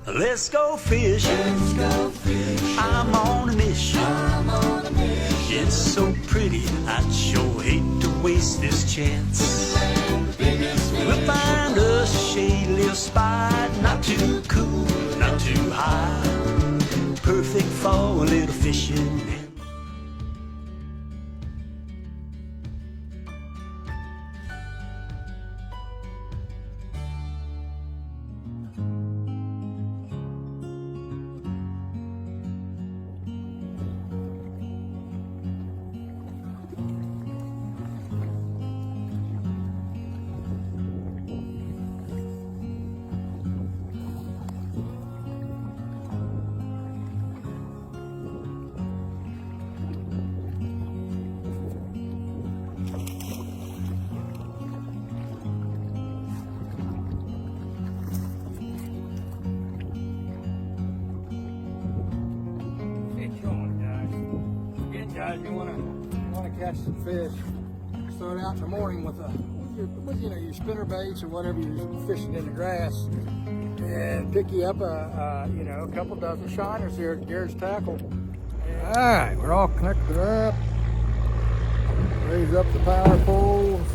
Let's go fishing. I'm on a mission. It's so pretty, I'd sure hate to waste this chance. We'll find a shady little spot, not too cool, not too high, perfect for a little fishing. Guys, you want to catch some fish, start out in the morning with your spinner baits or whatever you're fishing in the grass, and pick you up a couple dozen shiners here at Garrett's Tackle. All right, we're all connected up. Raise up the power poles.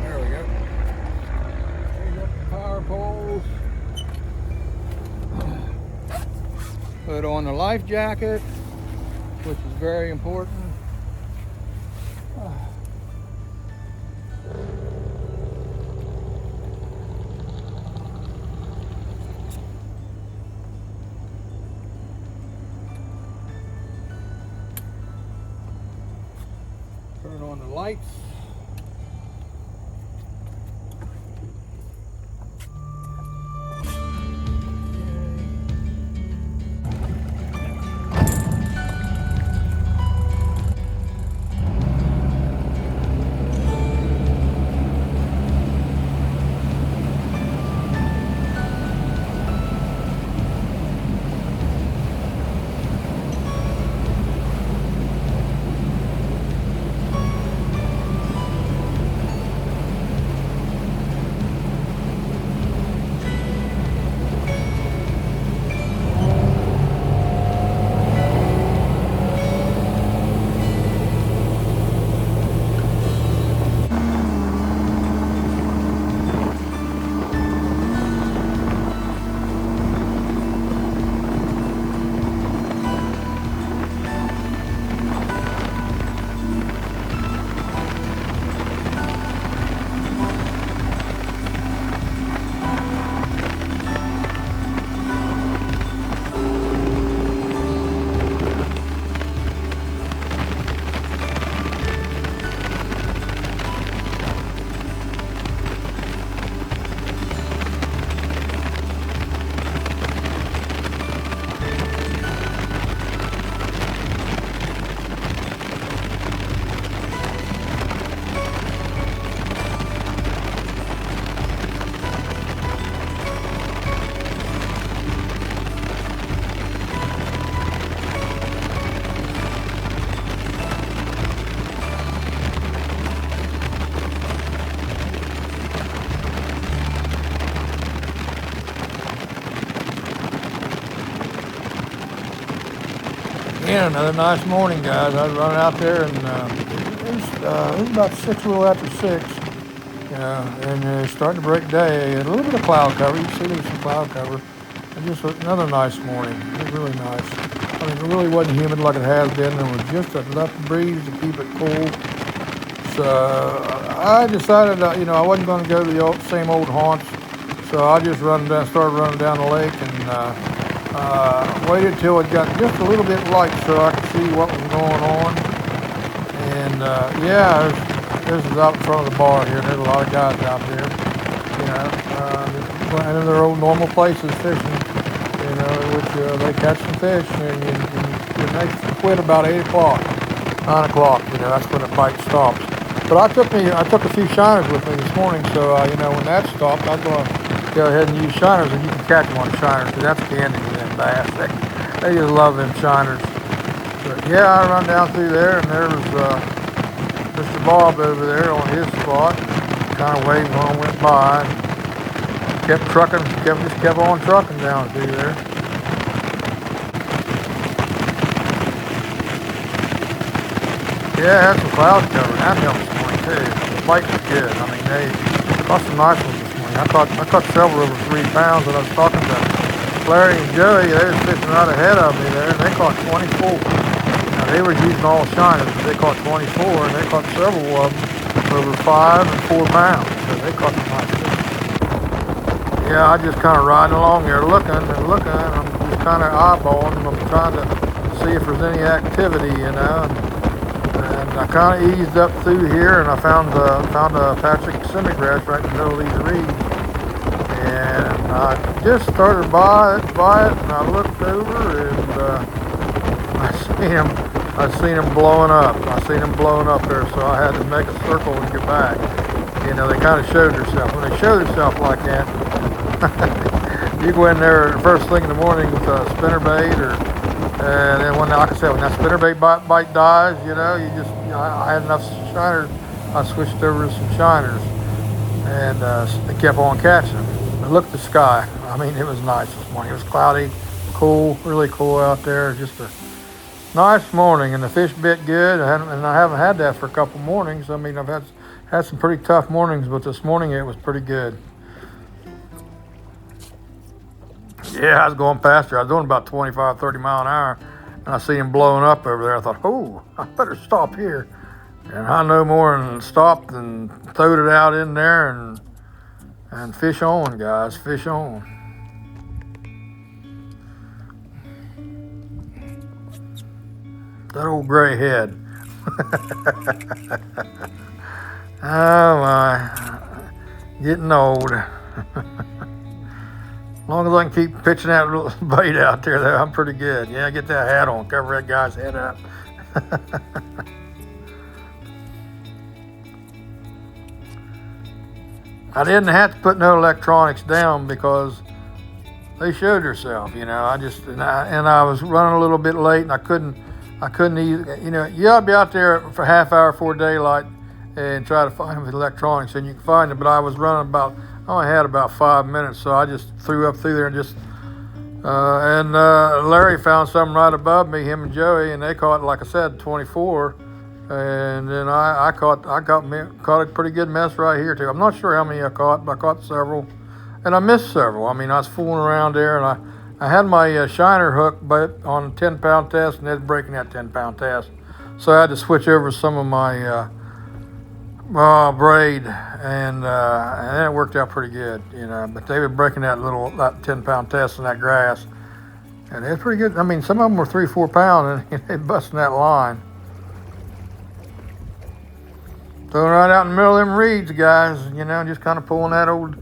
There we go. Raise up the power poles. Put on the life jacket, which is very important. Turn on the lights. Again, another nice morning, guys. I was running out there, and it was about 6, a little after 6, and it's starting to break day. A little bit of cloud cover. You can see there's some cloud cover. And just another nice morning. It was really nice. I mean, it really wasn't humid like it has been. There was just enough breeze to keep it cool. So I decided, I wasn't going to go to the same old haunts. So I just started running down the lake, and waited till it got just a little bit light so I could see what was going on. And this is out in front of the bar here. There's a lot of guys out there, in their old normal places fishing, which they catch some fish, and they quit about 8 o'clock, 9 o'clock. That's when the bite stops. But I took a few shiners with me this morning, so when that stopped, I'm going to go ahead and use shiners, and you can catch them on shiners, because that's candy to them bass. They just love them shiners. But yeah, I run down through there, and there was Mr. Bob over there on his spot, kind of waiting when I went by. kept trucking, kept on trucking down through there. Yeah, had some clouds covering that hill this morning too. The bite was good. I mean, they caught some nice ones this morning. I caught several over 3 pounds, and I was talking to Larry and Joey. They was fishing right ahead of me there, and they caught 24. Now, they were using all shiners, but they caught 24, and they caught several of them over 5 and 4 pounds. So they caught some nice fish. Yeah, I just kind of riding along there looking, and I'm just kind of eyeballing them. I'm trying to see if there's any activity, you know. And I kind of eased up through here, and I found a patch of semigrass right in the middle of these reeds. And I just started by it, and I looked over, and I seen them blowing up. I seen them blowing up there, so I had to make a circle and get back. You know, they kind of showed themselves. When they show themselves like that, you go in there the first thing in the morning with a spinnerbait, and then when, like I said, when that spinnerbait bite dies, you know, I had enough shiners. I switched over to some shiners, and they kept on catching them. But look at the sky. I mean, it was nice this morning. It was cloudy, cool, really cool out there. Just a nice morning, and the fish bit good. I haven't had that for a couple mornings. I mean, I've had some pretty tough mornings, but this morning it was pretty good. Yeah, I was going past her. I was doing about 25, 30 mile an hour, and I see him blowing up over there. I thought, oh, I better stop here. And I no more than stopped and throwed it out in there and fish on, guys, fish on. That old gray head. Oh my, getting old. As long as I can keep pitching that little bait out there, though, I'm pretty good. Yeah, get that hat on, cover that guy's head up. I didn't have to put no electronics down because they showed themselves, you know. I was running a little bit late, and I couldn't either, you know. You ought to be out there for half hour before daylight and try to find them with electronics, and you can find them. But I was running I only had about 5 minutes, so I just threw up through there and just, Larry found something right above me, him and Joey, and they caught, like I said, 24. And then I caught a pretty good mess right here too. I'm not sure how many I caught, but I caught several, and I missed several. I mean, I was fooling around there, and I had my shiner hook, but on a 10-pound test, and it was breaking that 10-pound test, so I had to switch over some of my braid, and it worked out pretty good, you know. But they were breaking that 10-pound test in that grass, and it's pretty good. I mean, some of them were 3-4 pound, and they busting that line. Throwing right out in the middle of them reeds, guys, you know, just kind of pulling that old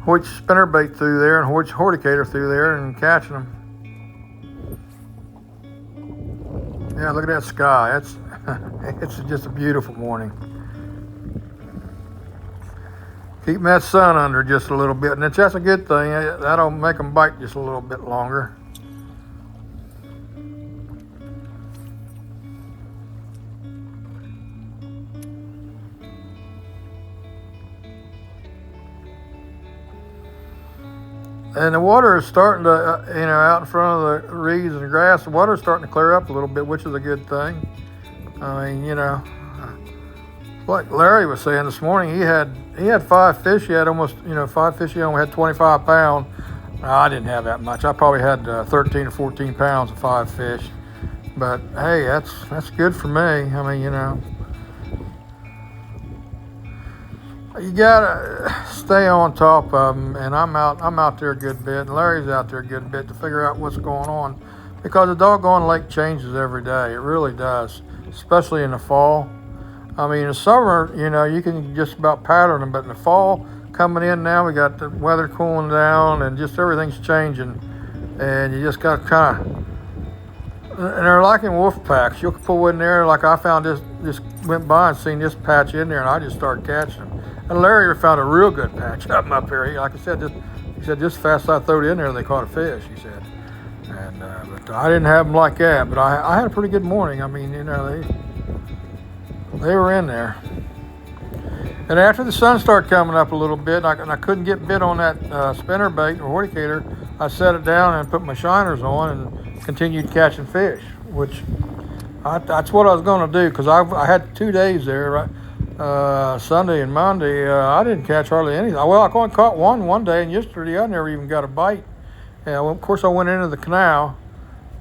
Hoyt spinnerbait through there and Hoyt's horticator through there and catching them. Yeah, look at that sky. It's just a beautiful morning. Keeping that sun under just a little bit, and that's a good thing. That'll make them bite just a little bit longer. And the water is starting to, you know, out in front of the reeds and the grass, the water is starting to clear up a little bit, which is a good thing. I mean, you know, like Larry was saying this morning, he had 5 fish. He had almost, you know, 5 fish. He only had 25 pounds. I didn't have that much. I probably had 13 or 14 pounds of 5 fish. But hey, that's good for me. I mean, you know, you gotta stay on top of them, and I'm out there a good bit, and Larry's out there a good bit to figure out what's going on, because the doggone lake changes every day. It really does, especially in the fall. I mean, in the summer, you know, you can just about pattern them, but in the fall coming in now, we got the weather cooling down, and just everything's changing, and you just got to kind of. And they're like in wolf packs. You'll pull in there, like I found this. Just went by and seen this patch in there, and I just started catching them. And Larry found a real good patch up here. Like I said, he said, just fast I threw it in there, they caught a fish, he said. And but I didn't have them like that, but I had a pretty good morning. I mean, you know, they were in there. And after the sun started coming up a little bit, and I couldn't get bit on that spinner bait or horticator, I set it down and put my shiners on and continued catching fish, which that's what I was going to do, because I had 2 days there, right? Sunday and Monday. I didn't catch hardly anything. Well, I only caught one day, and yesterday I never even got a bite. Yeah, well, of course I went into the canal,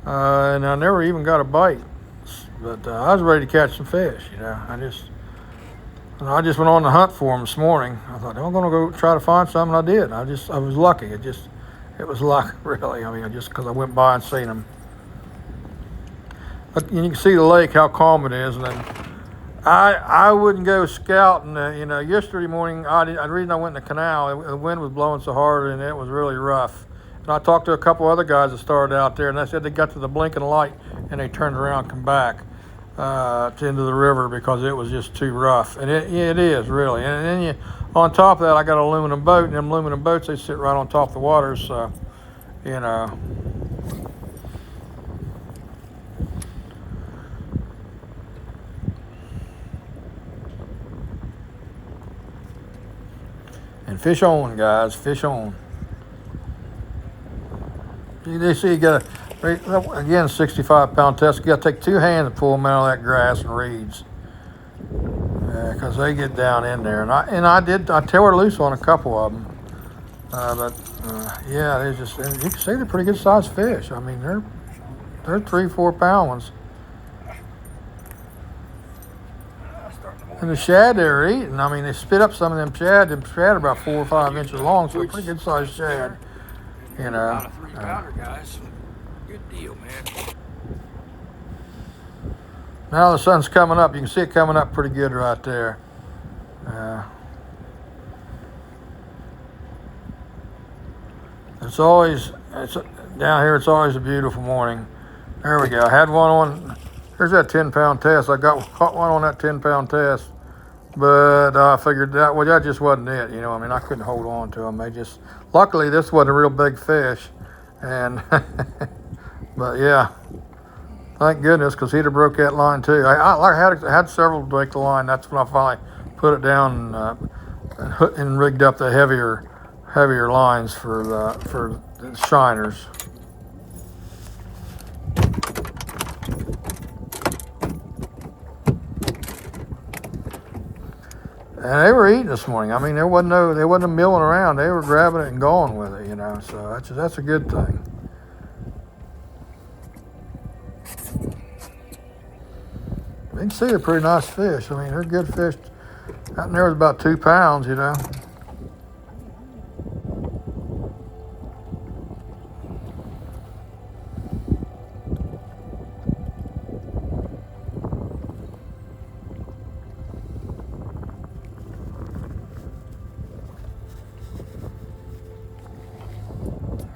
and I never even got a bite. But I was ready to catch some fish, you know. I just went on the hunt for them this morning. I thought, I'm going to go try to find something. I did. I was lucky. It was luck, really. I mean, just because I went by and seen them. But you can see the lake, how calm it is. And then I wouldn't go scouting. You know, yesterday morning, the reason I went in the canal, the wind was blowing so hard and it was really rough. And I talked to a couple other guys that started out there, and they said they got to the blinking light and they turned around and come back into the river because it was just too rough. And it is, really. And then on top of that, I got an aluminum boat, and them aluminum boats, they sit right on top of the water, so, you know. And fish on, guys, fish on. You see, you got again, 65-pound test. You got to take 2 hands to pull them out of that grass and reeds, because they get down in there. And I tore her loose on a couple of them. Yeah, they just, and you can see they're pretty good sized fish. I mean, they're 3-4 pound ones. And the shad they're eating, I mean, they spit up some of them shad. Them shad are about 4 or 5 inches long, so they're pretty good sized shad. You know. About a 3-pounder, guys. Good deal, man. Now the sun's coming up. You can see it coming up pretty good right there. It's down here. It's always a beautiful morning. There we go. I had one on. There's that 10-pound test. I caught one on that 10-pound test, but I figured that just wasn't it. You know, I mean, I couldn't hold on to them. Luckily, this wasn't a real big fish, and but yeah, thank goodness, because he'd have broke that line too. I had several break the line. That's when I finally put it down and rigged up the heavier lines for the shiners. And they were eating this morning. I mean, they wasn't milling around. They were grabbing it and going with it, you know. So that's a good thing. You can see they're pretty nice fish. I mean, they're good fish. Out in there was about 2 pounds, you know.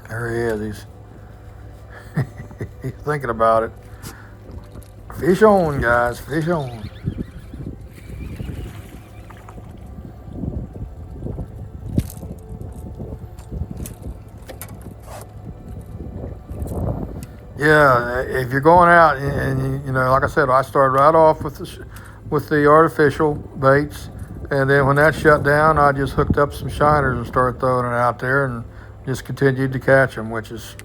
There he is. He's thinking about it. Fish on, guys. Fish on. Yeah, if you're going out and you know, like I said, I started right off with the artificial baits, and then when that shut down, I just hooked up some shiners and started throwing it out there and just continued to catch them, which is,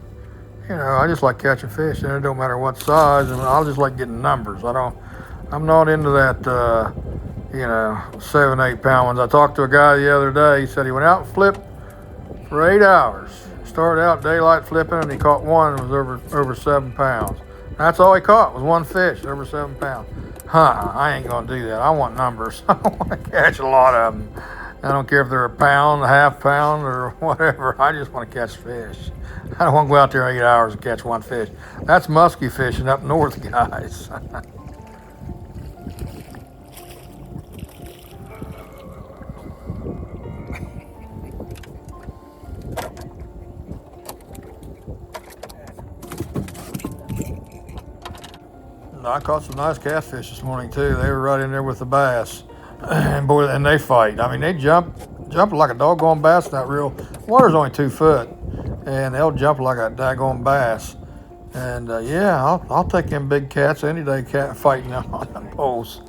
you know, I just like catching fish, and it don't matter what size, and I just like getting numbers. I'm not into that, you know, 7-8 pound ones. I talked to a guy the other day. He said he went out and flipped for 8 hours. Started out daylight flipping, and he caught one that was over 7 pounds. That's all he caught was one fish over 7 pounds. I ain't gonna do that. I want numbers. I want to catch a lot of them. I don't care if they're a pound, a half pound, or whatever. I just want to catch fish. I don't want to go out there 8 hours and catch one fish. That's musky fishing up north, guys. I caught some nice catfish this morning too. They were right in there with the bass, and boy, and they fight. I mean, they jump like a doggone bass. Not real. Water's only 2 foot, and they'll jump like a daggone bass. And yeah, I'll take them big cats any day. Cat fighting on them poles.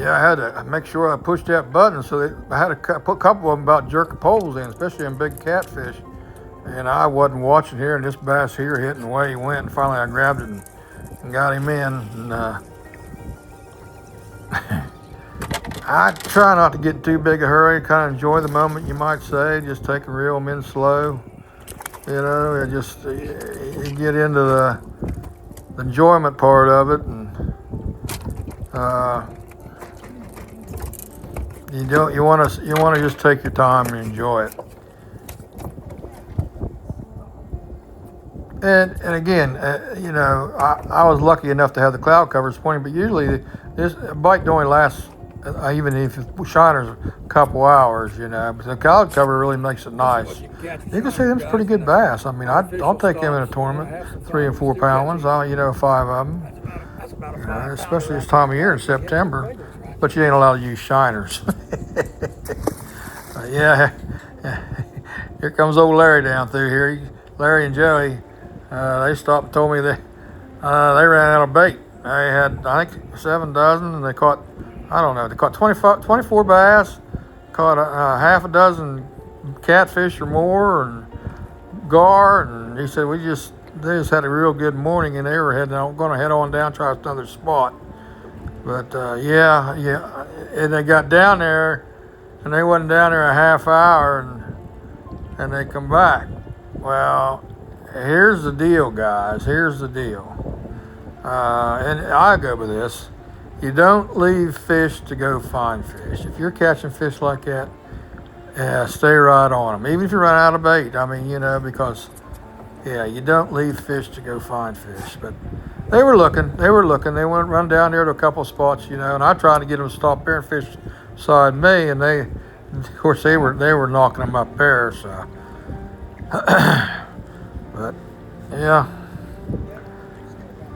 Yeah, I had to make sure I pushed that button so that I had to put a couple of them about jerking poles in, especially in big catfish. And I wasn't watching here, and this bass here hitting the way he went. And finally, I grabbed it and got him in. And I try not to get too big a hurry. Kind of enjoy the moment, you might say. Just take and reel them in slow. You know, and just you get into the enjoyment part of it, and you want to just take your time and enjoy it. And again, you know, I was lucky enough to have the cloud cover this morning, but usually this bite only lasts, even if shiner's a couple hours, you know, but the cloud cover really makes it nice. You can see them's pretty good bass. I mean, I'll take them in a tournament, 3 and 4 pound ones. You know, 5 of them, you know, especially this time of year in September. But you ain't allowed to use shiners. Yeah, here comes old Larry down through here. Larry and Joey, they stopped and told me that they ran out of bait. They had, I think, 7 dozen, and they caught, I don't know, they caught 24 bass, caught half a dozen catfish or more, and gar, and he said they just had a real good morning, and they were going to head on down, try another spot. But yeah, and they got down there, and they wasn't down there a half hour, and they come back. Well, here's the deal, guys. Here's the deal. And I go with this. You don't leave fish to go find fish. If you're catching fish like that, stay right on them. Even if you run out of bait. I mean, you know, because, yeah, you don't leave fish to go find fish. But they were looking. They went run down there to a couple of spots, you know, and I tried to get them to stop there and fish beside me, and they, of course, they were knocking them up there, so. But, yeah.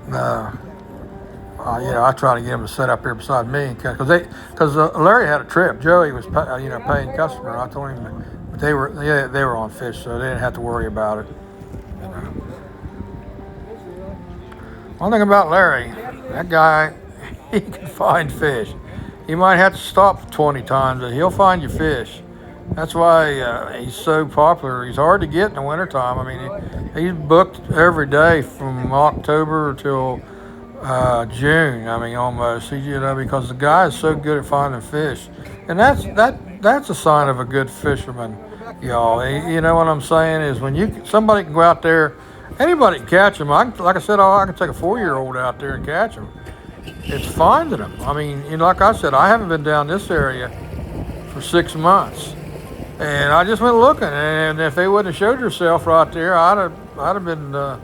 You know, I try to get them to sit up here beside me because Larry had a trip. Joey was, you know, paying customer. I told him they were on fish, so they didn't have to worry about it. You know. One thing about Larry, that guy, he can find fish. You might have to stop 20 times, but he'll find you fish. That's why he's so popular. He's hard to get in the wintertime. I mean, he's booked every day from October till June. I mean, almost. You know, because the guy is so good at finding fish, and that's a sign of a good fisherman, y'all. You know what I'm saying is when somebody can go out there, anybody can catch them. Like I said, I can take a 4-year-old out there and catch them. It's finding them. I mean, you know, like I said, I haven't been down this area for 6 months. And I just went looking, and if they wouldn't have showed herself right there, I'd have been, I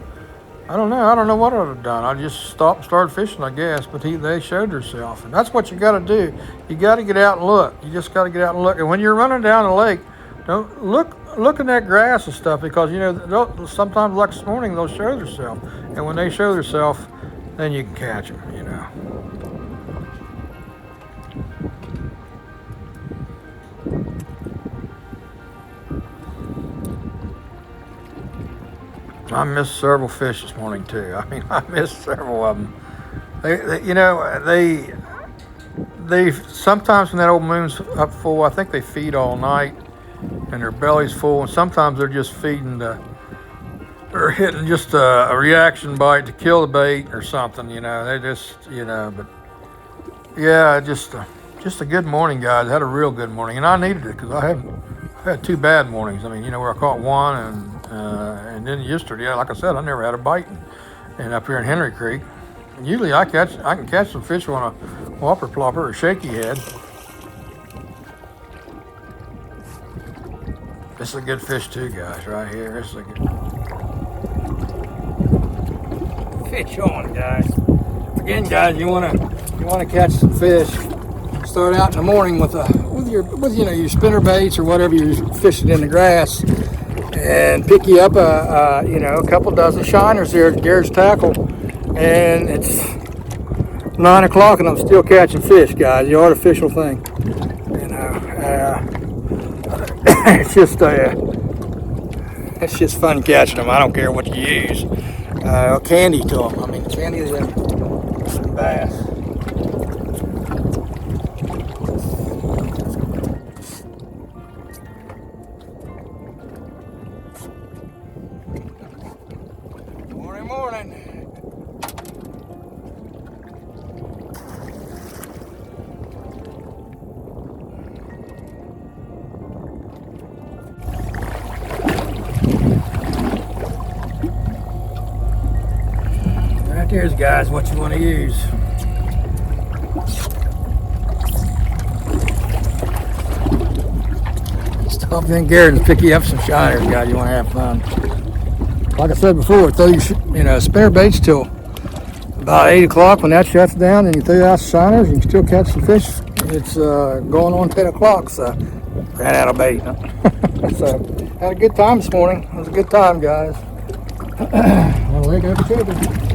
don't know what I'd have done. I just stopped and started fishing, I guess, but they showed herself. And that's what you got to do. You got to get out and look. You just got to get out and look. And when you're running down the lake, don't look in that grass and stuff, because, you know, sometimes, like this morning, they'll show themselves. And when they show themselves, then you can catch them, you know. I missed several fish this morning too. I mean, I missed several of them. They sometimes when that old moon's up full, I think they feed all night, and their belly's full. And sometimes they're just feeding they're hitting just a reaction bite to kill the bait or something. You know, they just, you know. But yeah, just a good morning, guys. I had a real good morning, and I needed it because I had 2 bad mornings. I mean, you know, where I caught one and then yesterday, like I said, I never had a bite and up here in Henry Creek. And usually I can catch some fish on a whopper plopper or shaky head. This is a good fish too, guys, right here. This is a good fish on, guys. Again, guys, you wanna catch some fish. Start out in the morning with your spinner baits or whatever you're fishing in the grass, and pick you up a couple dozen shiners there at Garrett's Tackle, and it's 9 o'clock and I'm still catching fish, guys. The artificial thing, you know. It's just fun catching them. I don't care what you use. Candy to them. I mean, candy is some bass. Here's, guys, what you want to use. Stop in Garrett and pick you up some shiners, guys. You want to have fun. Like I said before, throw your spinner baits till about 8 o'clock. When that shuts down, and you throw out the shiners, you can still catch some fish. It's going on 10 o'clock, so ran out of bait. So had a good time this morning. It was a good time, guys. On Lake Okeechobee.